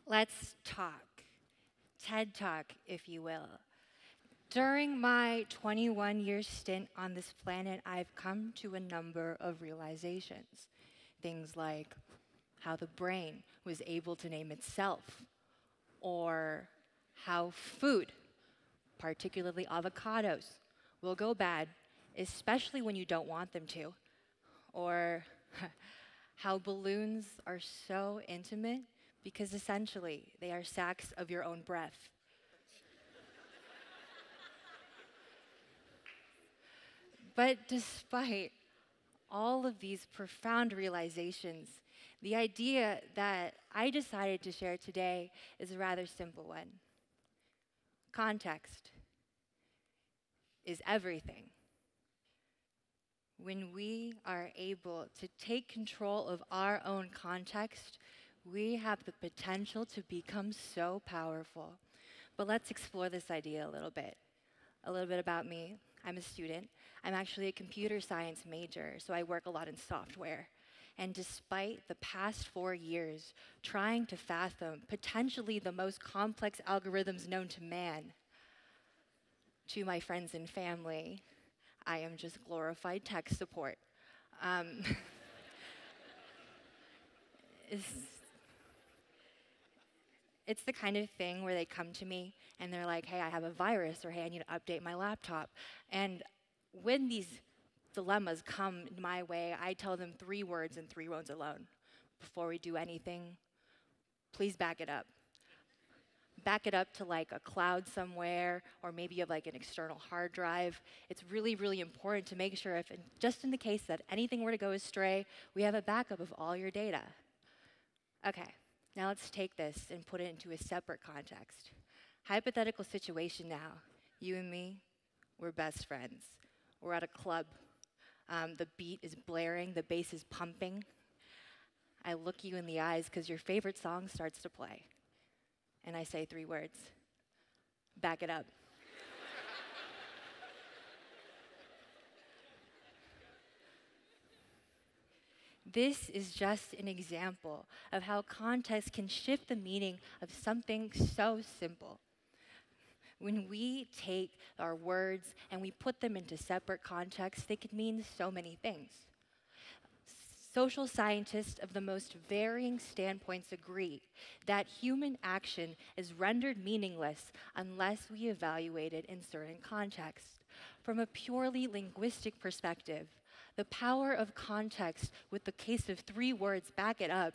Let's talk. TED Talk, if you will. During my 21-year stint on this planet, I've come to a number of realizations. Things like how the brain was able to name itself, or how food, particularly avocados, will go bad, especially when you don't want them to, or how balloons are so intimate because essentially they are sacs of your own breath. But despite all of these profound realizations, the idea that I decided to share today is a rather simple one. Context is everything. When we are able to take control of our own context, we have the potential to become so powerful. But let's explore this idea a little bit. A little bit about me. I'm a student. I'm actually a computer science major, so I work a lot in software. And despite the past 4 years trying to fathom potentially the most complex algorithms known to man, to my friends and family, I am just glorified tech support. It's, it's the kind of thing where they come to me and they're like, hey, I have a virus, or hey, I need to update my laptop. And when these dilemmas come my way, I tell them 3 words and 3 words alone. Before we do anything, please back it up. Back it up to like a cloud somewhere, or maybe you have like an external hard drive. It's really, really important to make sure just in the case that anything were to go astray, we have a backup of all your data. Okay, now let's take this and put it into a separate context. Hypothetical situation now. You and me, we're best friends. We're at a club. The beat is blaring, the bass is pumping. I look you in the eyes because your favorite song starts to play. And I say 3 words. Back it up. This is just an example of how context can shift the meaning of something so simple. When we take our words and we put them into separate contexts, they can mean so many things. Social scientists of the most varying standpoints agree that human action is rendered meaningless unless we evaluate it in certain contexts. From a purely linguistic perspective, the power of context with the case of 3 words, back it up,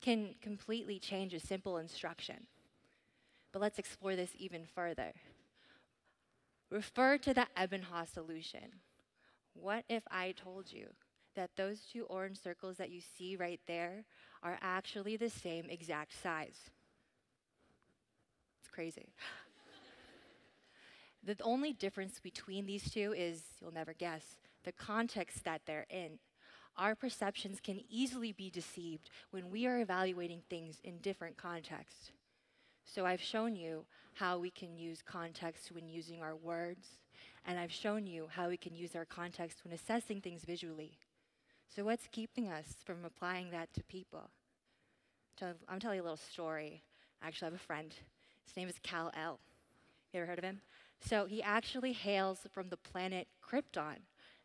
can completely change a simple instruction. But let's explore this even further. Refer to the Ebenhaus solution. What if I told you that those 2 orange circles that you see right there are actually the same exact size? It's crazy. The only difference between these 2 is, you'll never guess, the context that they're in. Our perceptions can easily be deceived when we are evaluating things in different contexts. So I've shown you how we can use context when using our words, and I've shown you how we can use our context when assessing things visually. So what's keeping us from applying that to people? I'm telling you a little story. Actually, I have a friend. His name is Kal-El. You ever heard of him? So he actually hails from the planet Krypton.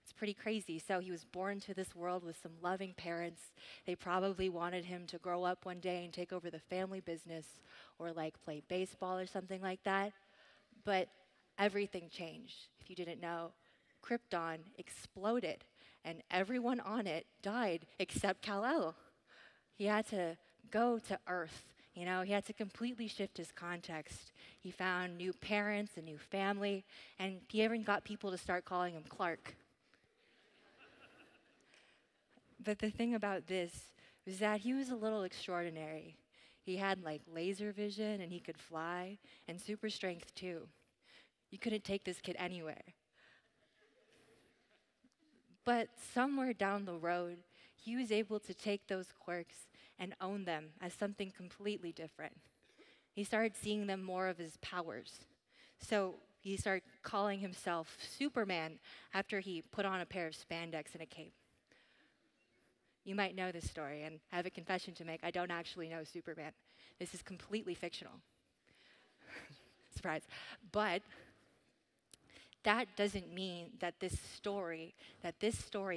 It's pretty crazy. So he was born to this world with some loving parents. They probably wanted him to grow up one day and take over the family business, or like play baseball or something like that. But everything changed. If you didn't know, Krypton exploded and everyone on it died except Kal-El. He had to go to Earth. He had to completely shift his context. He found new parents, a new family, and he even got people to start calling him Clark. But the thing about this was that he was a little extraordinary. He had like laser vision, and he could fly, and super strength too. You couldn't take this kid anywhere. But somewhere down the road, he was able to take those quirks and own them as something completely different. He started seeing them more of his powers. So he started calling himself Superman after he put on a pair of spandex and a cape. You might know this story, and I have a confession to make. I don't actually know Superman. This is completely fictional. Surprise. But that doesn't mean that this story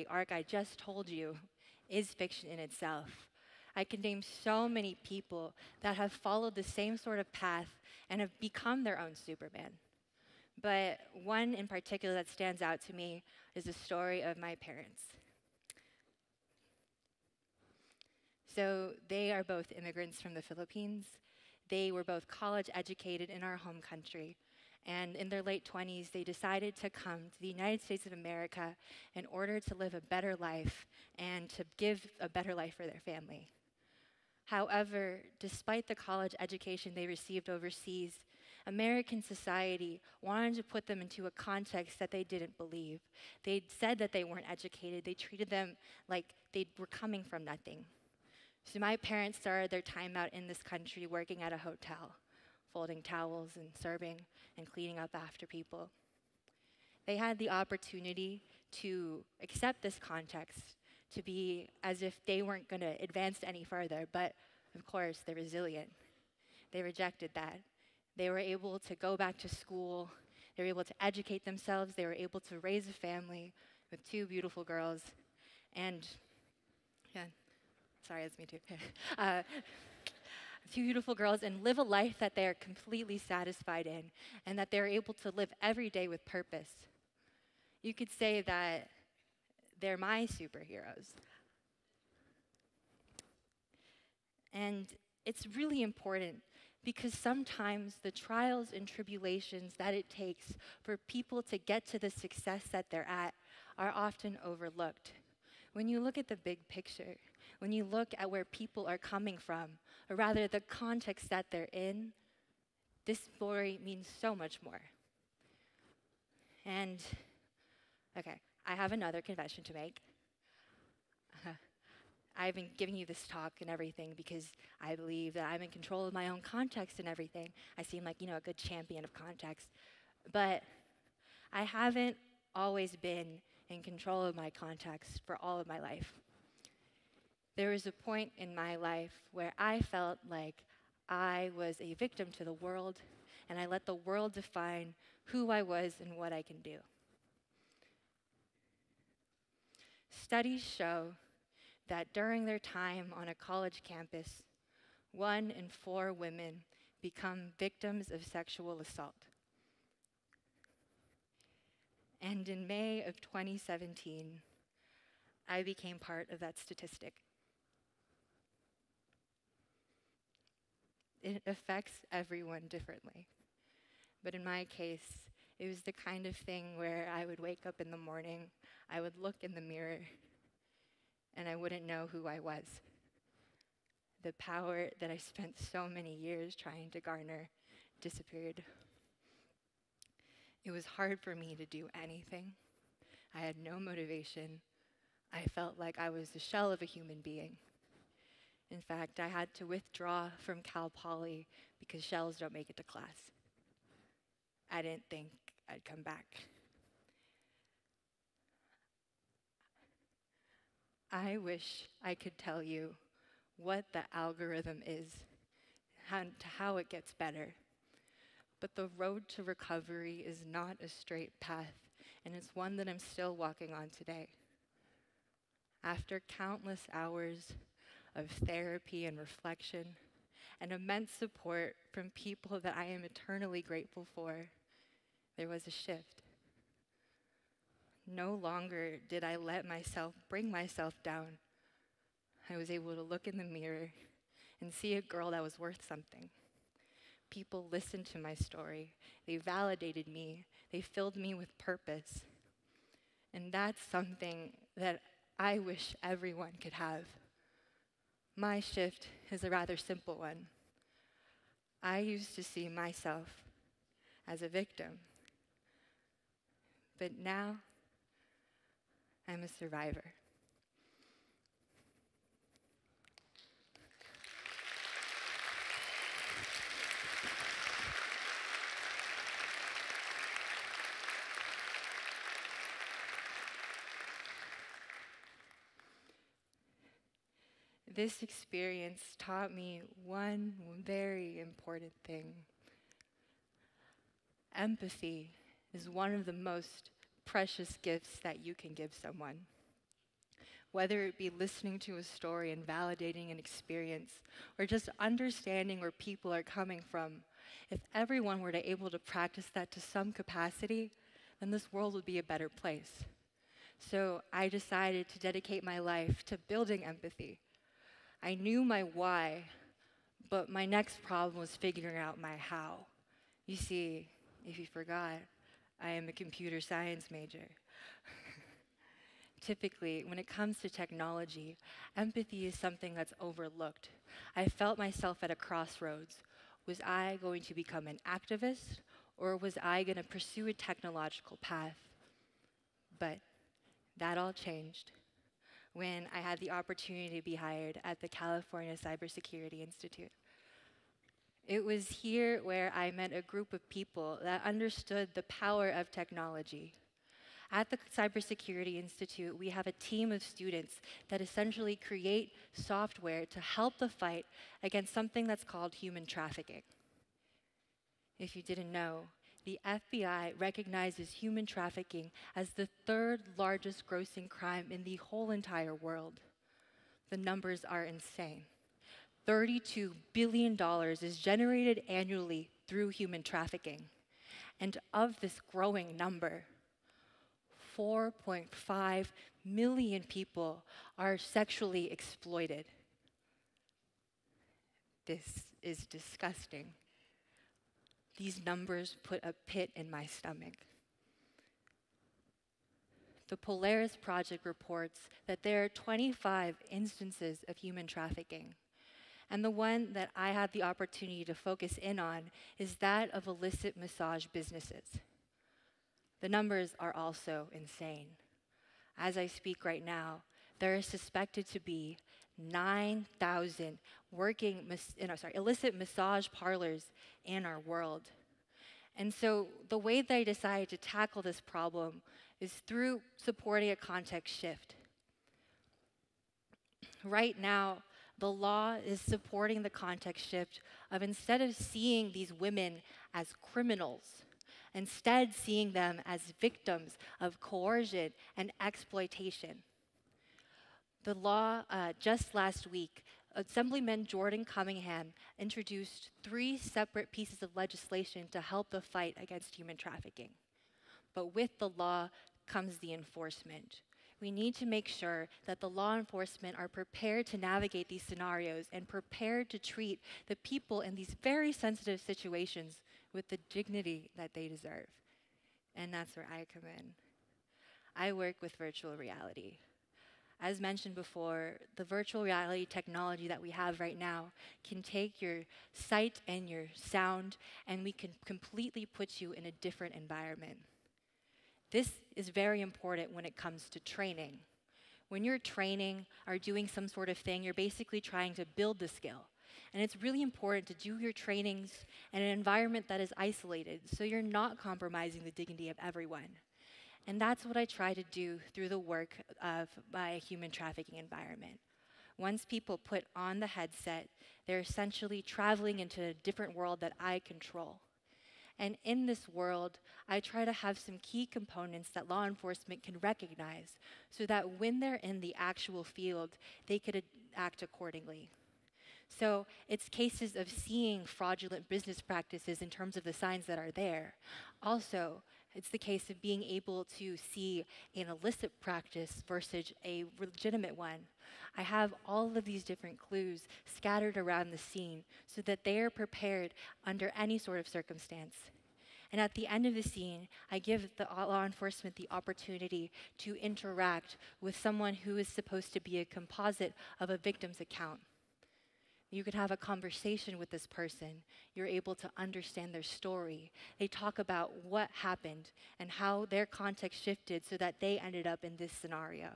arc I just told you is fiction in itself. I can name so many people that have followed the same sort of path and have become their own Superman. But one in particular that stands out to me is the story of my parents. So they are both immigrants from the Philippines. They were both college educated in our home country. And in their late 20s, they decided to come to the United States of America in order to live a better life and to give a better life for their family. However, despite the college education they received overseas, American society wanted to put them into a context that they didn't believe. They said that they weren't educated. They treated them like they were coming from nothing. So my parents started their time out in this country working at a hotel, folding towels and serving and cleaning up after people. They had the opportunity to accept this context, to be as if they weren't going to advance any further, but of course, they're resilient. They rejected that. They were able to go back to school. They were able to educate themselves. They were able to raise a family with 2 beautiful girls. And, yeah, sorry, that's me too. 2 beautiful girls, and live a life that they are completely satisfied in and that they're able to live every day with purpose. You could say that they're my superheroes. And it's really important because sometimes the trials and tribulations that it takes for people to get to the success that they're at are often overlooked. When you look at the big picture, when you look at where people are coming from, or rather the context that they're in, this story means so much more. And, okay, I have another confession to make. I've been giving you this talk and everything because I believe that I'm in control of my own context and everything. I seem like, a good champion of context. But I haven't always been in control of my context for all of my life. There was a point in my life where I felt like I was a victim to the world, and I let the world define who I was and what I can do. Studies show that during their time on a college campus, 1 in 4 women become victims of sexual assault. And in May of 2017, I became part of that statistic. It affects everyone differently. But in my case, it was the kind of thing where I would wake up in the morning, I would look in the mirror, and I wouldn't know who I was. The power that I spent so many years trying to garner disappeared. It was hard for me to do anything. I had no motivation. I felt like I was the shell of a human being. In fact, I had to withdraw from Cal Poly because shells don't make it to class. I didn't think I'd come back. I wish I could tell you what the algorithm is, how it gets better. But the road to recovery is not a straight path, and it's one that I'm still walking on today. After countless hours of therapy and reflection, and immense support from people that I am eternally grateful for, there was a shift. No longer did I let myself bring myself down. I was able to look in the mirror and see a girl that was worth something. People listened to my story. They validated me. They filled me with purpose. And that's something that I wish everyone could have. My shift is a rather simple one. I used to see myself as a victim, but now I'm a survivor. this experience taught me one very important thing. Empathy is one of the most precious gifts that you can give someone. Whether it be listening to a story and validating an experience, or just understanding where people are coming from, if everyone were to able to practice that to some capacity, then this world would be a better place. So I decided to dedicate my life to building empathy. I knew my why, but my next problem was figuring out my how. You see, if you forgot, I am a computer science major. Typically, when it comes to technology, empathy is something that's overlooked. I felt myself at a crossroads. Was I going to become an activist, or was I going to pursue a technological path? But that all changed when I had the opportunity to be hired at the California Cybersecurity Institute. It was here where I met a group of people that understood the power of technology. At the Cybersecurity Institute, we have a team of students that essentially create software to help the fight against something that's called human trafficking. If you didn't know, the FBI recognizes human trafficking as the third largest grossing crime in the whole entire world. The numbers are insane. $32 billion is generated annually through human trafficking. And of this growing number, 4.5 million people are sexually exploited. This is disgusting. These numbers put a pit in my stomach. The Polaris Project reports that there are 25 instances of human trafficking. And the one that I had the opportunity to focus in on is that of illicit massage businesses. The numbers are also insane. As I speak right now, there is suspected to be 9,000 illicit massage parlors in our world. And so the way that I decided to tackle this problem is through supporting a context shift. Right now, the law is supporting the context shift of, instead of seeing these women as criminals, instead seeing them as victims of coercion and exploitation. The law, just last week, Assemblyman Jordan Cunningham introduced 3 separate pieces of legislation to help the fight against human trafficking. But with the law comes the enforcement. We need to make sure that the law enforcement are prepared to navigate these scenarios and prepared to treat the people in these very sensitive situations with the dignity that they deserve. And that's where I come in. I work with virtual reality. As mentioned before, the virtual reality technology that we have right now can take your sight and your sound, and we can completely put you in a different environment. This is very important when it comes to training. When you're training or doing some sort of thing, you're basically trying to build the skill. And it's really important to do your trainings in an environment that is isolated, so you're not compromising the dignity of everyone. And that's what I try to do through the work of my human trafficking environment. Once people put on the headset, they're essentially traveling into a different world that I control. And in this world, I try to have some key components that law enforcement can recognize so that when they're in the actual field, they could act accordingly. So it's cases of seeing fraudulent business practices in terms of the signs that are there. Also, it's the case of being able to see an illicit practice versus a legitimate one. I have all of these different clues scattered around the scene so that they are prepared under any sort of circumstance. And at the end of the scene, I give the law enforcement the opportunity to interact with someone who is supposed to be a composite of a victim's account. You could have a conversation with this person. You're able to understand their story. They talk about what happened and how their context shifted so that they ended up in this scenario.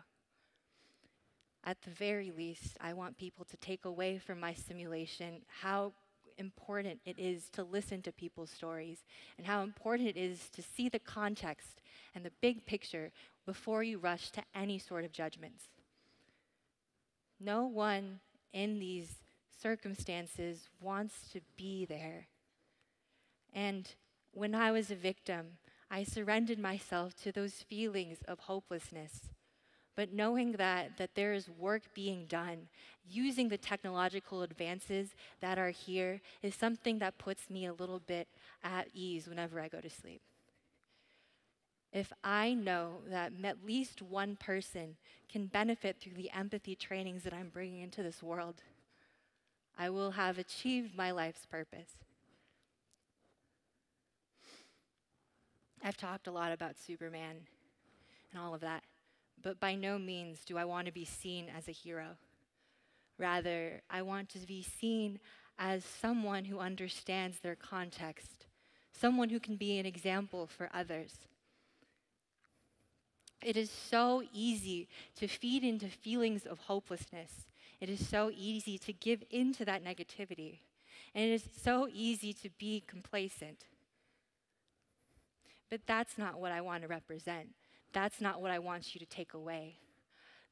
At the very least, I want people to take away from my simulation how important it is to listen to people's stories and how important it is to see the context and the big picture before you rush to any sort of judgments. No one in these circumstances wants to be there. And when I was a victim, I surrendered myself to those feelings of hopelessness. But knowing that there is work being done, using the technological advances that are here, is something that puts me a little bit at ease whenever I go to sleep. If I know that at least one person can benefit through the empathy trainings that I'm bringing into this world, I will have achieved my life's purpose. I've talked a lot about Superman and all of that, but by no means do I want to be seen as a hero. Rather, I want to be seen as someone who understands their context, someone who can be an example for others. It is so easy to feed into feelings of hopelessness. It is so easy to give into that negativity. And it is so easy to be complacent. But that's not what I want to represent. That's not what I want you to take away.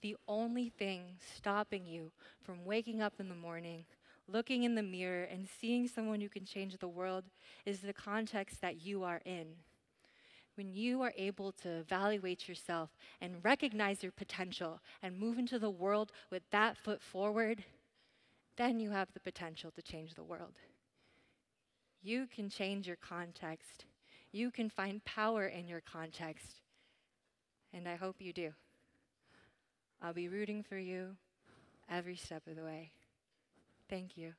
The only thing stopping you from waking up in the morning, looking in the mirror, and seeing someone who can change the world is the context that you are in. When you are able to evaluate yourself and recognize your potential and move into the world with that foot forward, then you have the potential to change the world. You can change your context. You can find power in your context. And I hope you do. I'll be rooting for you every step of the way. Thank you.